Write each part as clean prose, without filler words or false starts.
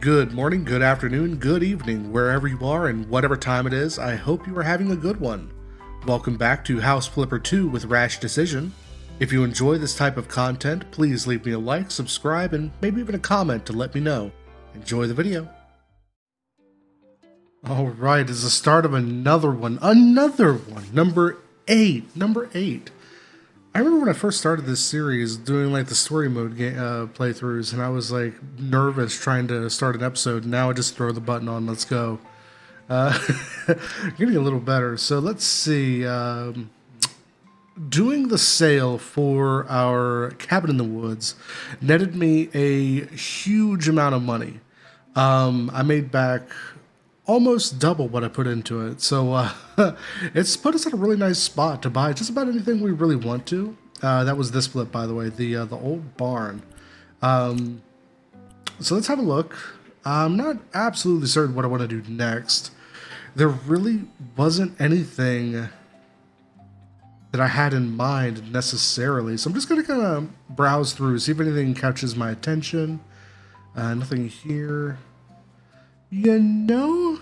Good morning, good afternoon, good evening, wherever you are and whatever time it is. I hope you are having a good one. Welcome back to House Flipper 2 with Rash Decision. If you enjoy this type of content, please leave me a like, subscribe, and maybe even a comment to let me know. Enjoy the video. Alright, it's the start of another one. Number 8. Number 8. I remember when I first started this series doing like the story mode playthroughs, and I was like nervous trying to start an episode. Now I just throw the button on, let's go. Uh, Getting a little better. So let's see. Doing the sale for our cabin in the woods netted me a huge amount of money. I made back almost double what I put into it. So it's put us in a really nice spot to buy just about anything we really want to. That was this flip, by the way, the old barn. So let's have a look. I'm not absolutely certain what I want to do next. There really wasn't anything that I had in mind necessarily. So I'm just going to kind of browse through, see if anything catches my attention. Nothing here. You know,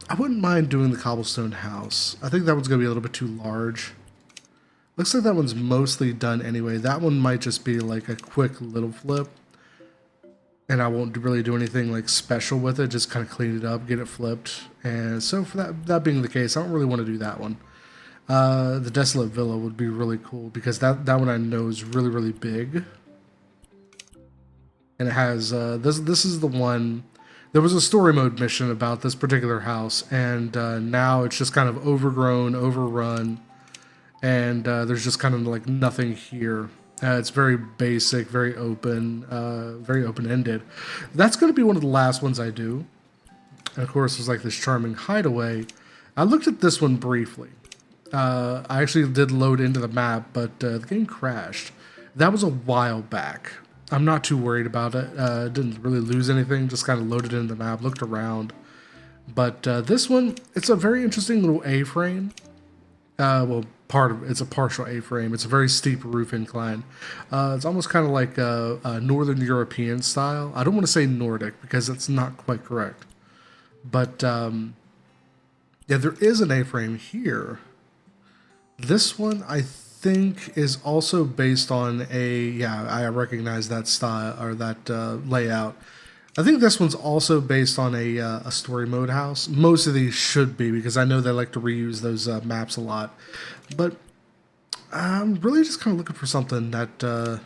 I wouldn't mind doing the cobblestone house. I think that one's going to be a little bit too large. Looks like that one's mostly done anyway. That one might just be like a quick little flip. And I won't really do anything like special with it. Just kind of clean it up, get it flipped. And so for that being the case, I don't really want to do that one. The Desolate Villa would be really cool because that one I know is really, really big. And it has, this is the one. There was a story mode mission about this particular house, and now it's just kind of overgrown, overrun, and there's just kind of like nothing here. It's very basic, very open-ended. That's going to be one of the last ones I do. And of course, there's like this charming hideaway. I looked at this one briefly. I actually did load into the map, but the game crashed. That was a while back. I'm not too worried about it. Didn't really lose anything, just kind of loaded into the map, looked around. But this one, it's a very interesting little A-frame. Well, it's a partial A-frame. It's a very steep roof incline. It's almost kind of like a Northern European style. I don't want to say Nordic because it's not quite correct. But yeah, there is an A-frame here. This one, I think, is also based on I recognize that style or that layout. I think this one's also based on a story mode house. Most of these should be because I know they like to reuse those maps a lot. But I'm really just kind of looking for something that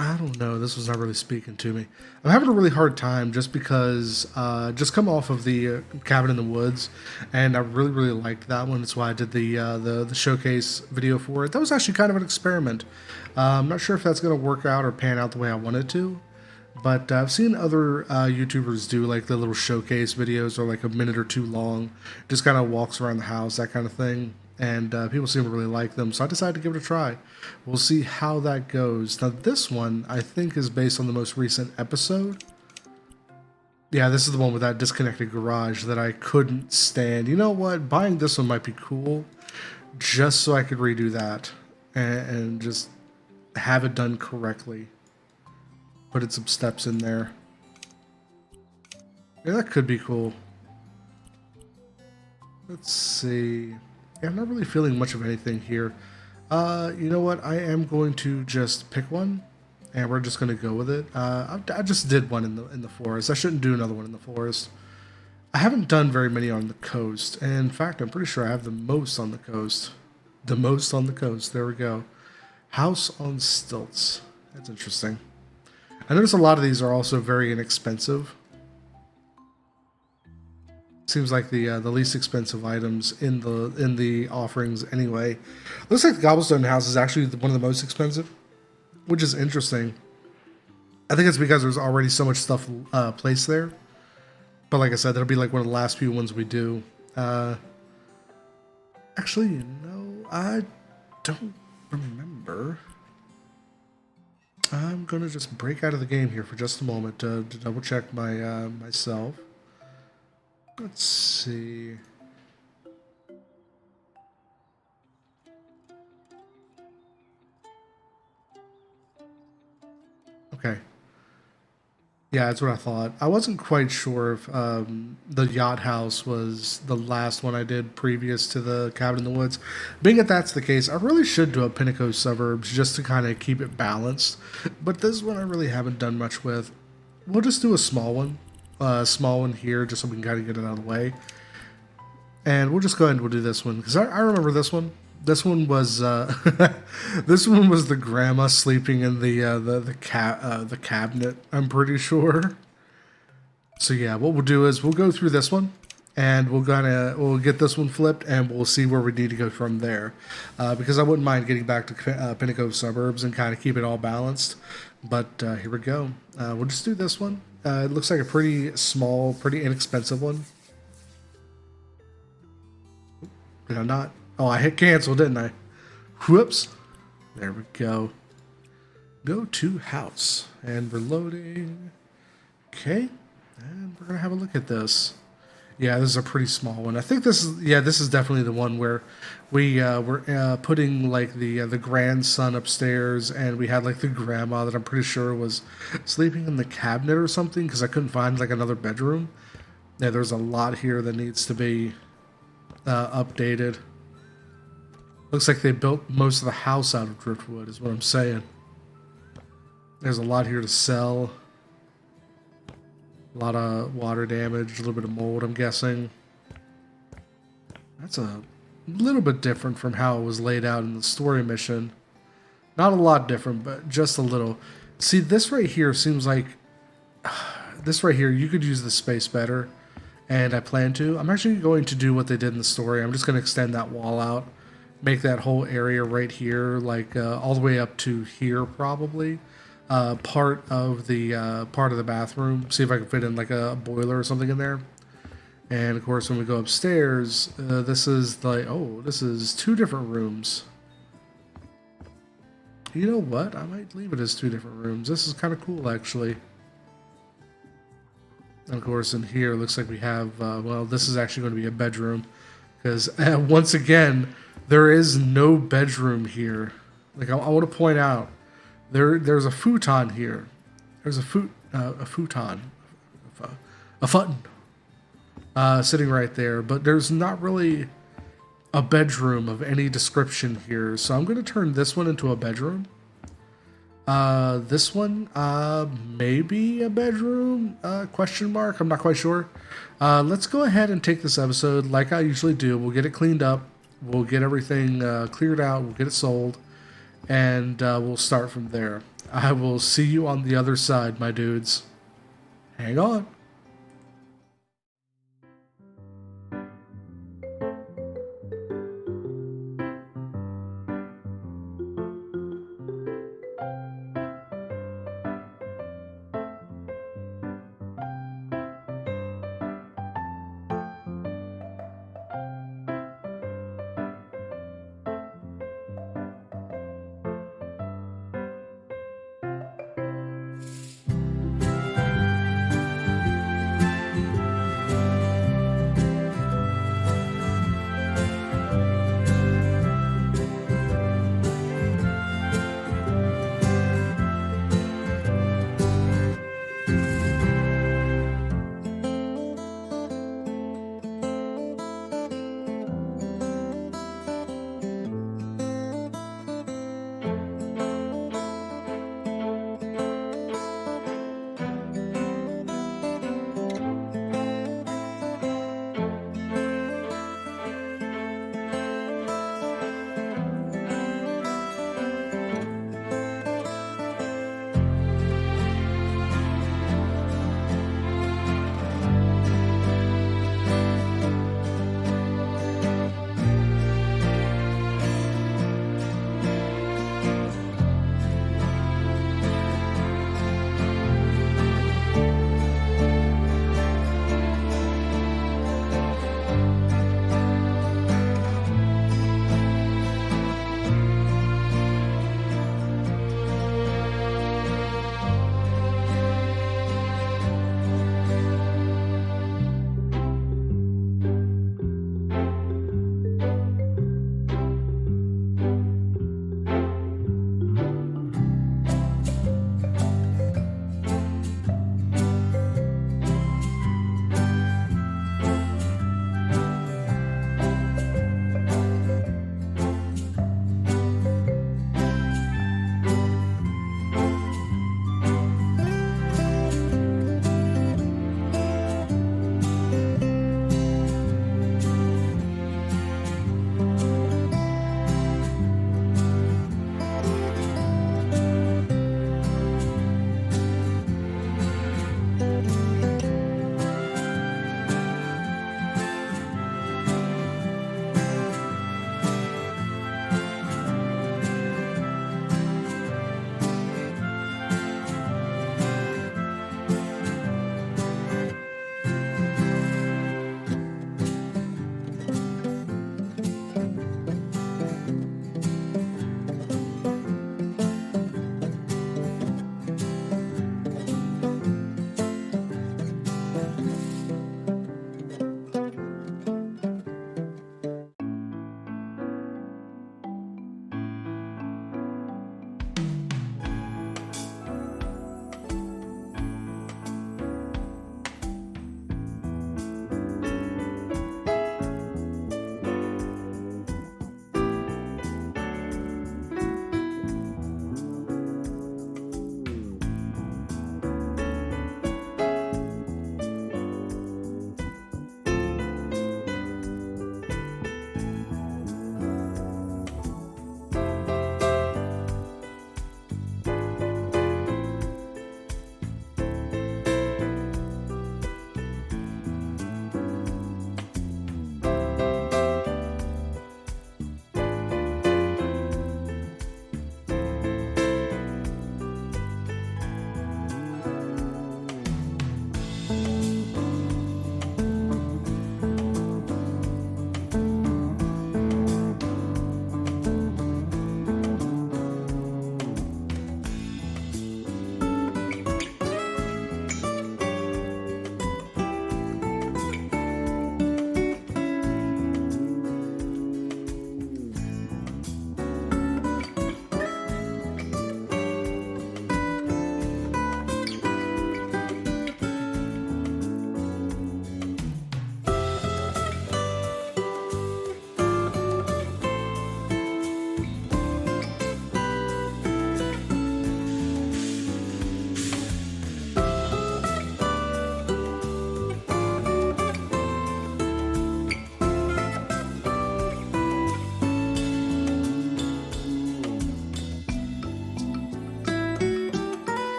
I don't know. This was not really speaking to me. I'm having a really hard time just because just come off of the Cabin in the Woods, and I really really liked that one. That's why I did the showcase video for it. That was actually kind of an experiment. I'm not sure if that's going to work out or pan out the way I wanted to, but I've seen other YouTubers do like the little showcase videos or like a minute or two long, just kind of walks around the house, that kind of thing. And people seem to really like them, so I decided to give it a try. We'll see how that goes. Now, this one, I think, is based on the most recent episode. Yeah, this is the one with that disconnected garage that I couldn't stand. You know what? Buying this one might be cool, just so I could redo that and just have it done correctly. Put in some steps in there. Yeah, that could be cool. Let's see. Yeah, I'm not really feeling much of anything here. You know what? I am going to just pick one, and we're just going to go with it. I just did one in the forest. I shouldn't do another one in the forest. I haven't done very many on the coast, and in fact, I'm pretty sure I have the most on the coast. The most on the coast. There we go. House on stilts. That's interesting. I notice a lot of these are also very inexpensive. Seems like the least expensive items in the offerings anyway. Looks like the Cobblestone House is actually one of the most expensive, which is interesting. I think it's because there's already so much stuff placed there. But like I said, that'll be like one of the last few ones we do. Actually, you know, I don't remember. I'm gonna just break out of the game here for just a moment to double check my myself. Let's see. Okay. Yeah, that's what I thought. I wasn't quite sure if the yacht house was the last one I did previous to the cabin in the woods. Being that that's the case, I really should do a Pinnacle suburbs just to kind of keep it balanced. But this one I really haven't done much with. We'll just do a small one here, just so we can kind of get it out of the way. And we'll just go ahead and we'll do this one because I remember this one. This one was this one was the grandma sleeping in the cabinet. I'm pretty sure. So yeah, what we'll do is we'll go through this one, and we'll get this one flipped, and we'll see where we need to go from there. Because I wouldn't mind getting back to Pinnacle suburbs and kind of keep it all balanced. But here we go. We'll just do this one. It looks like a pretty small, pretty inexpensive one. Did I not? Oh, I hit cancel, didn't I? Whoops. There we go. Go to house. And we're loading. Okay. And we're going to have a look at this. Yeah, this is a pretty small one. I think this is definitely the one where we're putting like the grandson upstairs, and we had like the grandma that I'm pretty sure was sleeping in the cabinet or something because I couldn't find like another bedroom. Yeah, there's a lot here that needs to be updated. Looks like they built most of the house out of driftwood, is what I'm saying. There's a lot here to sell. A lot of water damage, a little bit of mold, I'm guessing. That's a little bit different from how it was laid out in the story mission. Not a lot different, but just a little. See, this right here seems like... This right here, you could use the space better. And I plan to. I'm actually going to do what they did in the story. I'm just going to extend that wall out. Make that whole area right here, like all the way up to here, probably. Part of the bathroom. See if I can fit in like a boiler or something in there. And of course, when we go upstairs, this is like, oh, this is 2 different rooms. You know what? I might leave it as 2 different rooms. This is kind of cool, actually. And of course, in here, it looks like we have, well, this is actually going to be a bedroom. Because, once again, there is no bedroom here. Like, I want to point out, there's a futon here. There's a futon. A futon. Sitting right there. But there's not really a bedroom of any description here. So I'm going to turn this one into a bedroom. This one, maybe a bedroom, question mark. I'm not quite sure. Let's go ahead and take this episode like I usually do. We'll get it cleaned up. We'll get everything, cleared out. We'll get it sold, and, we'll start from there. I will see you on the other side, my dudes. Hang on.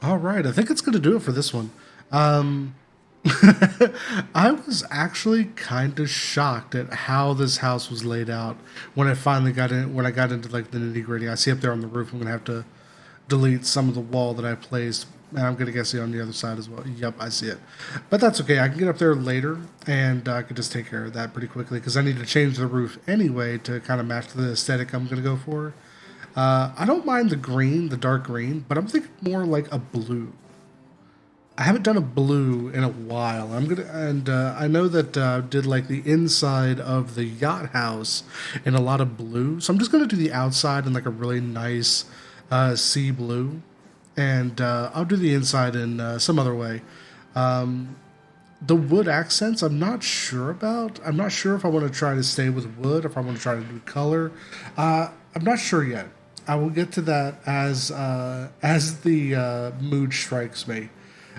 All right, I think it's going to do it for this one. Um, I was actually kind of shocked at how this house was laid out when I finally got in. When I got into like the nitty gritty, I see up there on the roof. I'm gonna have to delete some of the wall that I placed, and I'm gonna guess it on the other side as well. Yep, I see it, but that's okay. I can get up there later, and I can just take care of that pretty quickly because I need to change the roof anyway to kind of match the aesthetic I'm gonna go for. I don't mind the green, the dark green, but I'm thinking more like a blue. I haven't done a blue in a while. I know that did like the inside of the yacht house in a lot of blue, so I'm just gonna do the outside in like a really nice sea blue, and I'll do the inside in some other way. The wood accents, I'm not sure about. I'm not sure if I want to try to stay with wood, if I want to try to do color. I'm not sure yet. I will get to that as the mood strikes me.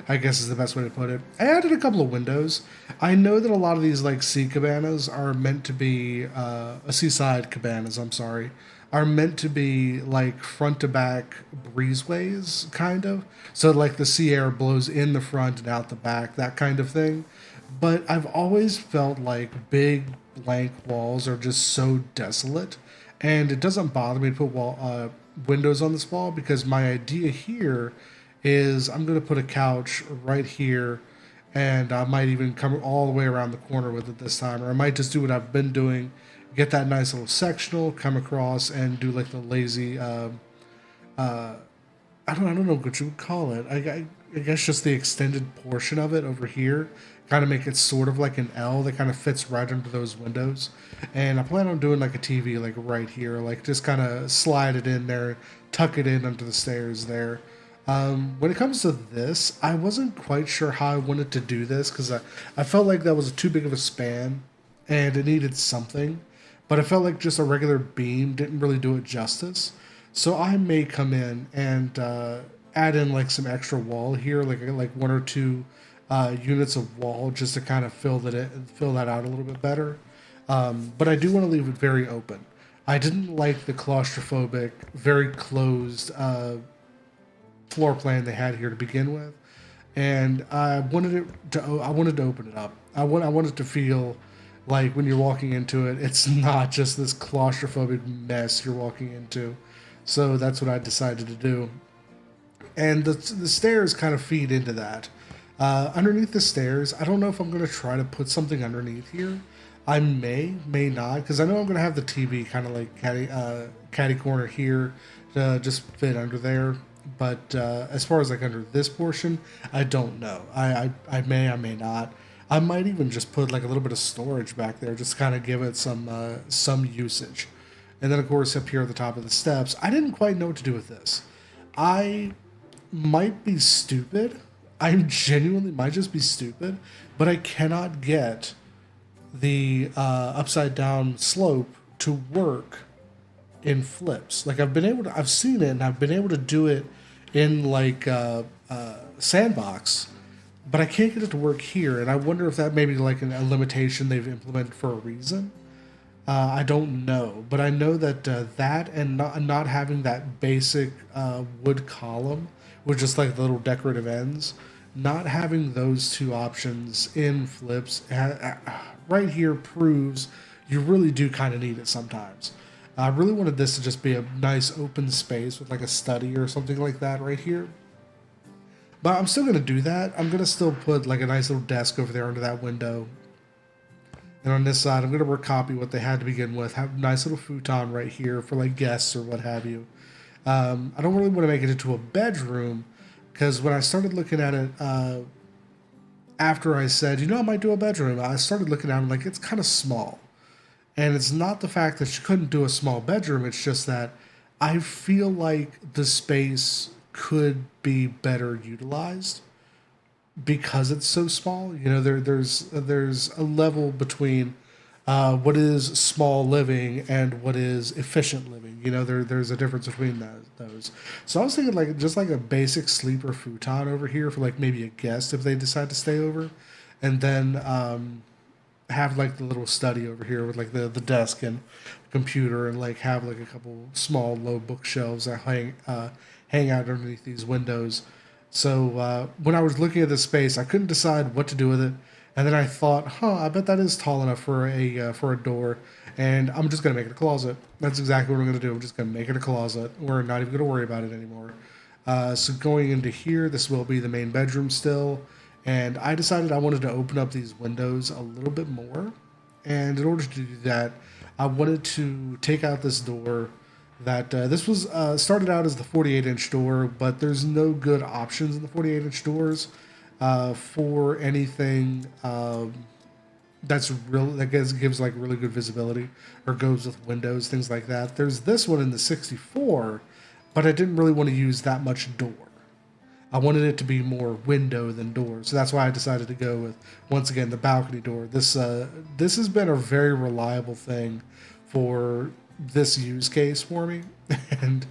I guess is the best way to put it. I added a couple of windows. I know that a lot of these like sea cabanas are meant to be seaside cabanas. I'm sorry, are meant to be like front to back breezeways, kind of. So like the sea air blows in the front and out the back, that kind of thing. But I've always felt like big blank walls are just so desolate, and it doesn't bother me to put windows on this wall because my idea here is I'm going to put a couch right here, and I might even come all the way around the corner with it this time, or I might just do what I've been doing, get that nice little sectional, come across and do like the lazy uh, I don't know what you would call it. I guess just the extended portion of it over here, kind of make it sort of like an L that kind of fits right under those windows. And I plan on doing like a TV like right here, like just kind of slide it in there, tuck it in under the stairs there. When it comes to this, I wasn't quite sure how I wanted to do this because I felt like that was too big of a span and it needed something. But I felt like just a regular beam didn't really do it justice. So I may come in and add in like some extra wall here, like one or two units of wall, just to kind of fill that out a little bit better. But I do want to leave it very open. I didn't like the claustrophobic, very closed floor plan they had here to begin with, and I wanted to open it up. I want it to feel like when you're walking into it, it's not just this claustrophobic mess you're walking into. So that's what I decided to do. And the stairs kind of feed into that. Underneath the stairs, I don't know if I'm going to try to put something underneath here. I may not, because I know I'm going to have the TV kind of like caddy corner here to just fit under there. But as far as like under this portion, I don't know. I may not. I might even just put like a little bit of storage back there, just kind of give it some usage. And then of course up here at the top of the steps, I didn't quite know what to do with this. I might be stupid. I genuinely might just be stupid, but I cannot get the upside down slope to work in flips. Like I've seen it and I've been able to do it in like Sandbox, but I can't get it to work here. And I wonder if that may be like a limitation they've implemented for a reason. I don't know, but I know that that and not having that basic wood column with just like the little decorative ends, not having those two options in flips right here proves you really do kind of need it sometimes. I really wanted this to just be a nice open space with like a study or something like that right here. But I'm still gonna do that. I'm gonna still put like a nice little desk over there under that window. And on this side, I'm going to recopy what they had to begin with. Have a nice little futon right here for like guests or what have you. I don't really want to make it into a bedroom because when I started looking at it after I said, I might do a bedroom, I started looking at it like it's kind of small. And it's not the fact that you couldn't do a small bedroom, it's just that I feel like the space could be better utilized because it's so small. There's a level between what is small living and what is efficient living. There's a difference between those. So I was thinking like just like a basic sleeper futon over here for like maybe a guest if they decide to stay over, and then have like the little study over here with like the desk and computer, and like have like a couple small low bookshelves that hang out underneath these windows. So when I was looking at this space, I couldn't decide what to do with it, and then I thought, I bet that is tall enough for a door, and I'm just gonna make it a closet. That's exactly what I'm gonna do. I'm just gonna make it a closet. We're not even gonna worry about it anymore. So going into here, this will be the main bedroom still, and I decided I wanted to open up these windows a little bit more, and in order to do that, I wanted to take out this door that this was started out as the 48-inch door, but there's no good options in the 48-inch doors for anything that's real that gives like really good visibility or goes with windows, things like that. There's this one in the 64, but I didn't really want to use that much door. I wanted it to be more window than door, so that's why I decided to go with, once again, the balcony door. This has been a very reliable thing for this use case for me, and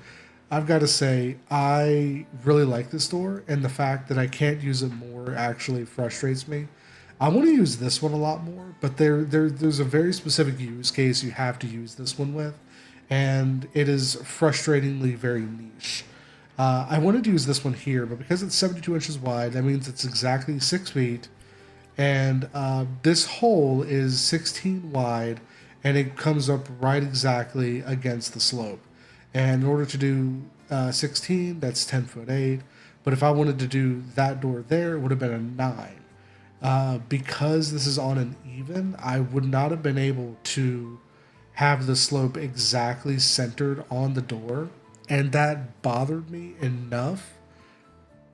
I've got to say I really like this door, and the fact that I can't use it more actually frustrates me. I want to use this one a lot more, but there's a very specific use case you have to use this one with, and it is frustratingly very niche. I wanted to use this one here, but because it's 72 inches wide, that means it's exactly 6 feet, and this hole is 16 wide, and it comes up right exactly against the slope. And in order to do 16, that's 10 foot 8. But if I wanted to do that door there, it would have been a 9. Because this is on an even, I would not have been able to have the slope exactly centered on the door, and that bothered me enough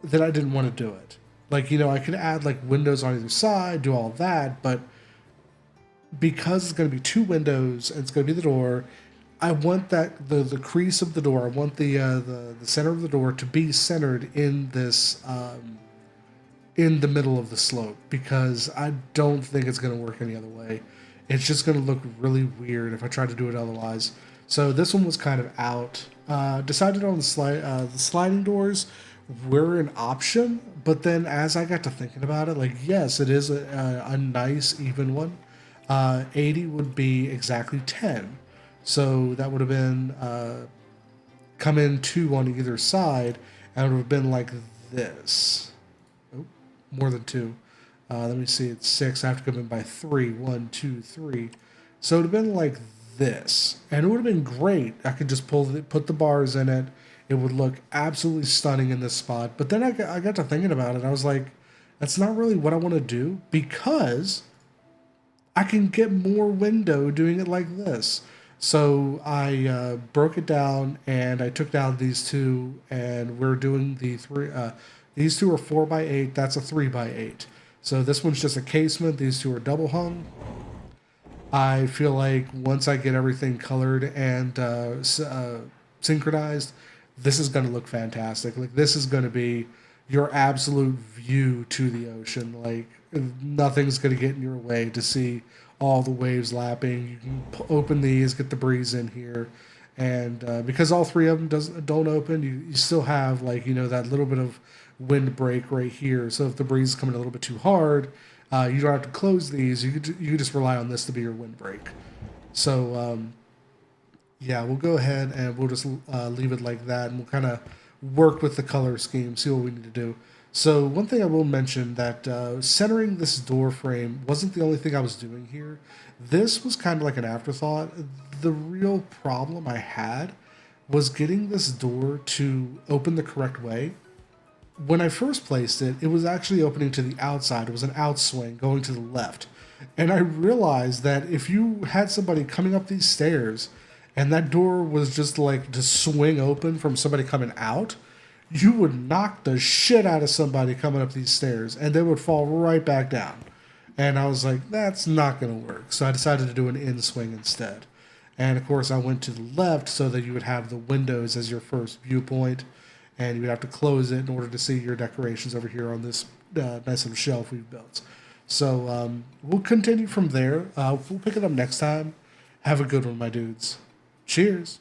that I didn't want to do it. Like, I could add like windows on either side, do all that, but because it's going to be two windows and it's going to be the door, I want that the crease of the door, I want the center of the door to be centered in this in the middle of the slope, because I don't think it's going to work any other way. It's just going to look really weird if I try to do it otherwise. So this one was kind of out. Decided on the sliding doors were an option, but then as I got to thinking about it, like, yes, it is a nice even one. 80 would be exactly 10. So that would have been come in 2 on either side, and it would have been like this. Oh, more than 2. Let me see, it's 6. I have to come in by 3. 1, 2, 3. So it would have been like this, and it would have been great. I could just put the bars in it. It would look absolutely stunning in this spot. But then I got to thinking about it. I was like, that's not really what I want to do, because I can get more window doing it like this. So I broke it down, and I took down these two, and we're doing the three. These two are 4x8. That's a 3x8. So this one's just a casement. These two are double hung. I feel like once I get everything colored and synchronized, this is going to look fantastic. Like, this is going to be your absolute view to the ocean. Like, nothing's going to get in your way to see all the waves lapping. You can open these, get the breeze in here, and because all three of them don't open, you still have like that little bit of wind break right here. So if the breeze is coming a little bit too hard, you don't have to close these. You could just rely on this to be your wind break. So yeah, we'll go ahead and we'll just leave it like that, and we'll kind of work with the color scheme, see what we need to do. So one thing I will mention that centering this door frame wasn't the only thing I was doing here. This was kind of like an afterthought. The real problem I had was getting this door to open the correct way. When I first placed it, it was actually opening to the outside. It was an outswing going to the left. And I realized that if you had somebody coming up these stairs and that door was just like to swing open from somebody coming out, you would knock the shit out of somebody coming up these stairs and they would fall right back down. And I was like, that's not going to work. So I decided to do an in swing instead. And of course, I went to the left so that you would have the windows as your first viewpoint, and you would have to close it in order to see your decorations over here on this nice little shelf we've built. So we'll continue from there. We'll pick it up next time. Have a good one, my dudes. Cheers.